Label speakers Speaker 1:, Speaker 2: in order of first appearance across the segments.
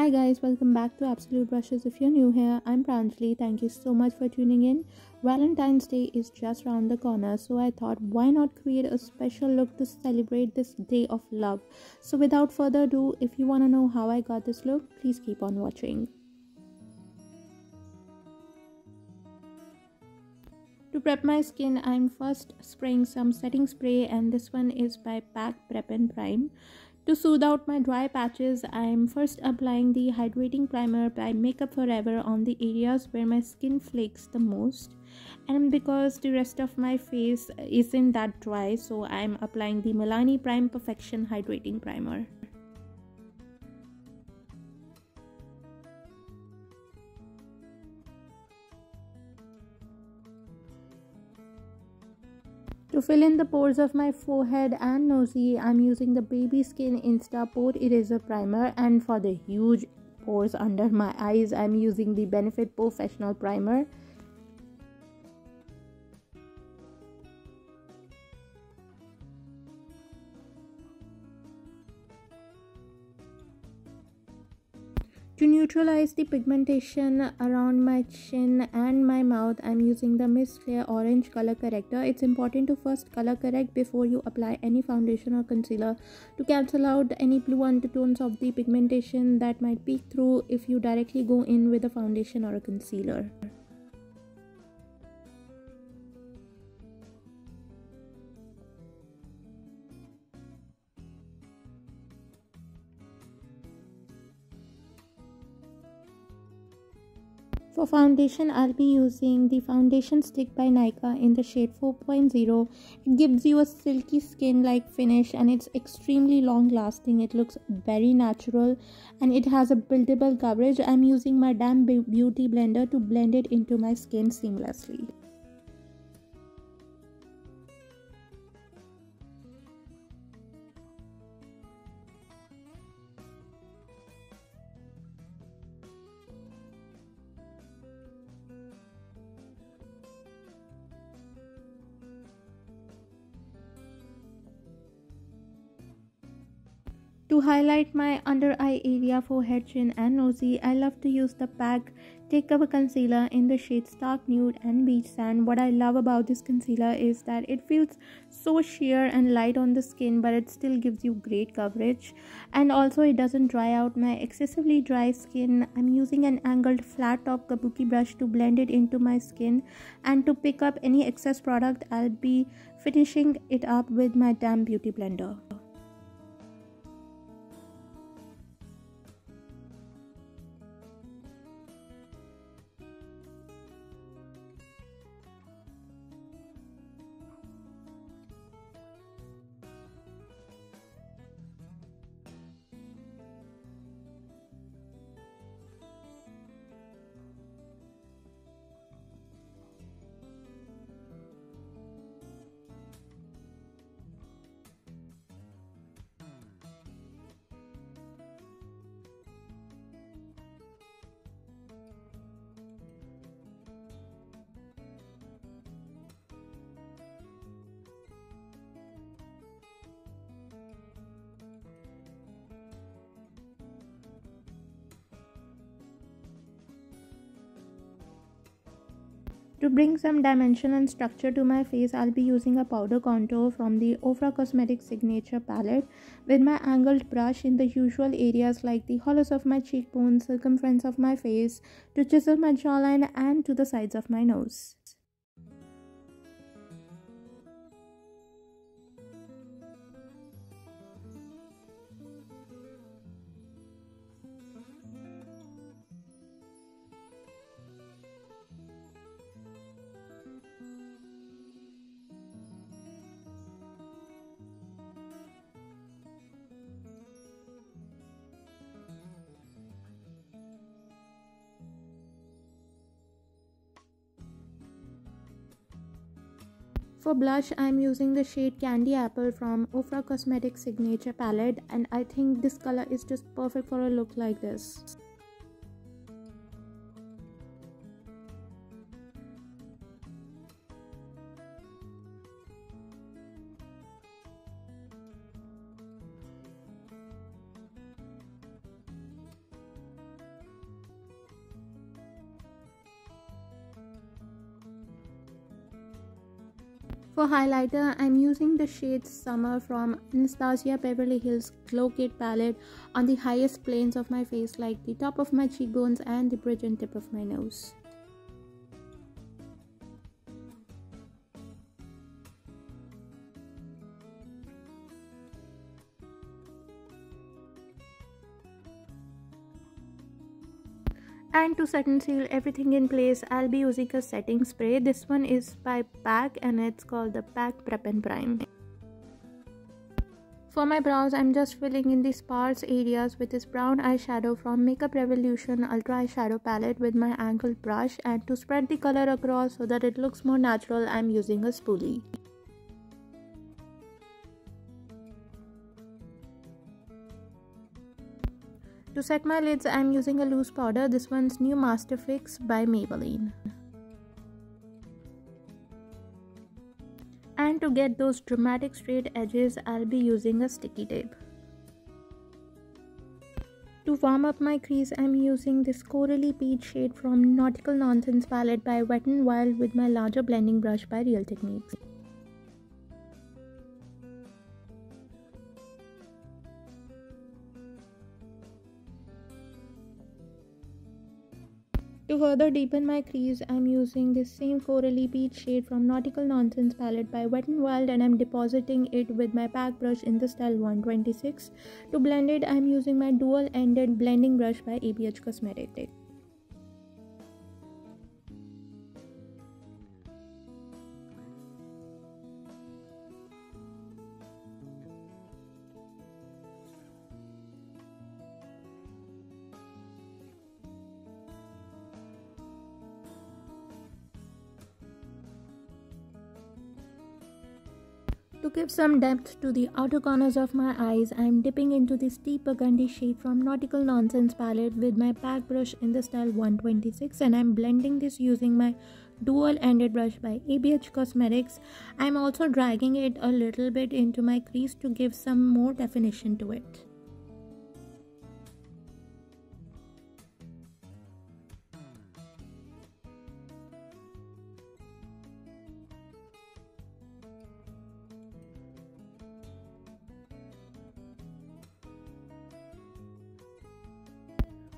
Speaker 1: Hi guys, welcome back to Absolute Brushes. If you're new here, I'm Pranjali. Thank you so much for tuning in. Valentine's Day is just around the corner, so I thought why not create a special look to celebrate this day of love. So without further ado, if you want to know how I got this look, please keep on watching. To prep my skin, I'm first spraying some setting spray, and this one is by Pack Prep and Prime. To soothe out my dry patches, I'm first applying the hydrating primer by Makeup Forever on the areas where my skin flakes the most. And because the rest of my face isn't that dry, so I'm applying the Milani Prime Perfection Hydrating Primer. To fill in the pores of my forehead and nosy, I'm using the Baby Skin Insta Pore Eraser Primer, and for the huge pores under my eyes, I'm using the Benefit Professional Primer. To neutralize the pigmentation around my chin and my mouth, I'm using the Miss Clear Orange Color Corrector. It's important to first color correct before you apply any foundation or concealer to cancel out any blue undertones of the pigmentation that might peek through if you directly go in with a foundation or a concealer. For foundation, I'll be using the foundation stick by Nykaa in the shade 4.0. It gives you a silky skin-like finish and it's extremely long lasting. It looks very natural and it has a buildable coverage. I'm using my damn beauty blender to blend it into my skin seamlessly. To highlight my under eye area, forehead, chin and nosy, I love to use the Pack Take Cover Concealer in the shades Stark Nude and Beach Sand. What I love about this concealer is that it feels so sheer and light on the skin, but it still gives you great coverage. And also it doesn't dry out my excessively dry skin. I'm using an angled flat top kabuki brush to blend it into my skin. And to pick up any excess product, I'll be finishing it up with my damn beauty blender. To bring some dimension and structure to my face, I'll be using a powder contour from the Ofra Cosmetics Signature palette with my angled brush in the usual areas like the hollows of my cheekbones, circumference of my face, to chisel my jawline and to the sides of my nose. For blush, I'm using the shade Candy Apple from Ofra Cosmetics Signature palette, and I think this color is just perfect for a look like this. For highlighter, I'm using the shade Summer from Anastasia Beverly Hills Glow Kit palette on the highest planes of my face, like the top of my cheekbones and the bridge and tip of my nose. And to set and seal everything in place, I'll be using a setting spray. This one is by PAC and it's called the PAC Prep and Prime. For my brows, I'm just filling in the sparse areas with this brown eyeshadow from Makeup Revolution Ultra Eyeshadow Palette with my angled brush, and to spread the color across so that it looks more natural, I'm using a spoolie. To set my lids, I'm using a loose powder. This one's New Master Fix by Maybelline. And to get those dramatic straight edges, I'll be using a sticky tape. To warm up my crease, I'm using this Corally Peach shade from Nautical Nonsense palette by Wet n Wild with my larger blending brush by Real Techniques. To further deepen my crease, I'm using this same Corally Peach shade from Nautical Nonsense palette by Wet n Wild, and I'm depositing it with my PAC brush in the style 126. To blend it, I'm using my dual-ended blending brush by ABH Cosmetics. To give some depth to the outer corners of my eyes, I am dipping into this deep burgundy shade from Nautical Nonsense palette with my PAC brush in the style 126, and I am blending this using my dual-ended brush by ABH Cosmetics. I am also dragging it a little bit into my crease to give some more definition to it.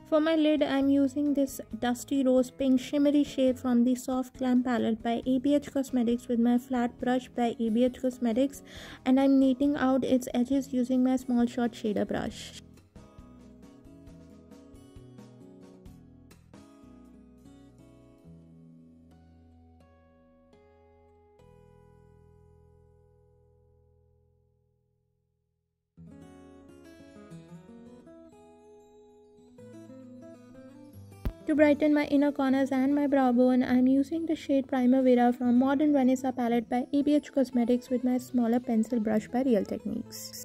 Speaker 1: For my lid, I'm using this Dusty Rose Pink shimmery shade from the Soft Glam palette by ABH Cosmetics with my flat brush by ABH Cosmetics, and I'm kneading out its edges using my small shot shader brush. To brighten my inner corners and my brow bone, I am using the shade Primavera from Modern Vanessa palette by ABH Cosmetics with my smaller pencil brush by Real Techniques.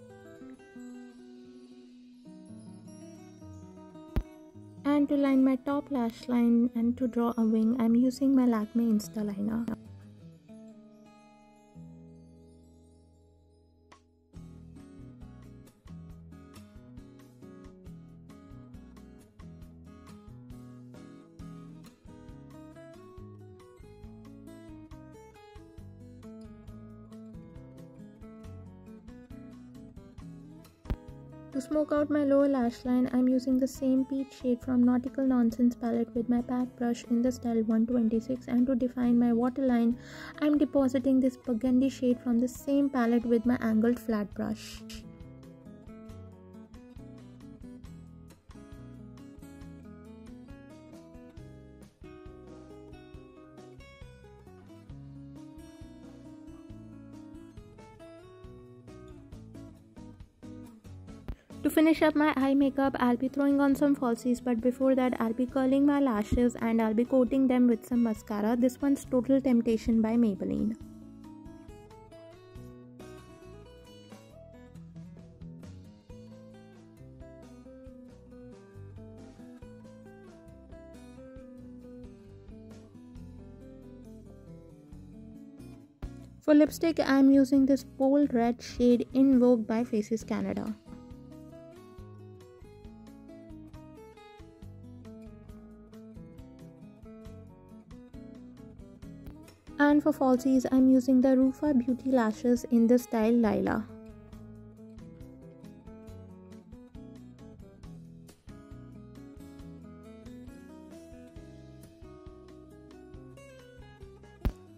Speaker 1: And to line my top lash line and to draw a wing, I am using my Lakme Insta Liner. To smoke out my lower lash line, I am using the same peach shade from Nautical Nonsense palette with my PAC brush in the style 126, and to define my waterline, I am depositing this burgundy shade from the same palette with my angled flat brush. To finish up my eye makeup, I'll be throwing on some falsies, but before that I'll be curling my lashes and I'll be coating them with some mascara. This one's Total Temptation by Maybelline. For lipstick, I'm using this bold red shade In Vogue by Faces Canada. And for falsies, I'm using the Rufa Beauty lashes in the style Lila.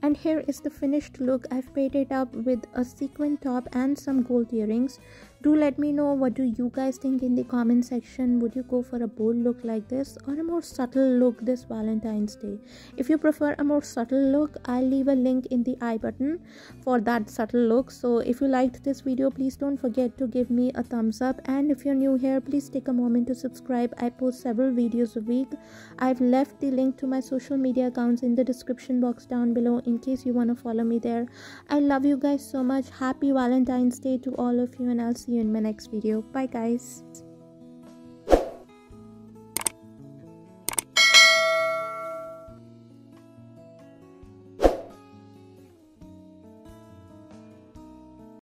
Speaker 1: And here is the finished look. I've paired it up with a sequin top and some gold earrings. Do let me know, what do you guys think in the comment section? Would you go for a bold look like this or a more subtle look this Valentine's Day? If you prefer a more subtle look, I'll leave a link in the I button for that subtle look. So if you liked this video, please don't forget to give me a thumbs up. And if you're new here, please take a moment to subscribe. I post several videos a week. I've left the link to my social media accounts in the description box down below in case you want to follow me there. I love you guys so much. Happy Valentine's Day to all of you, and I'll see you in my next video. Bye guys.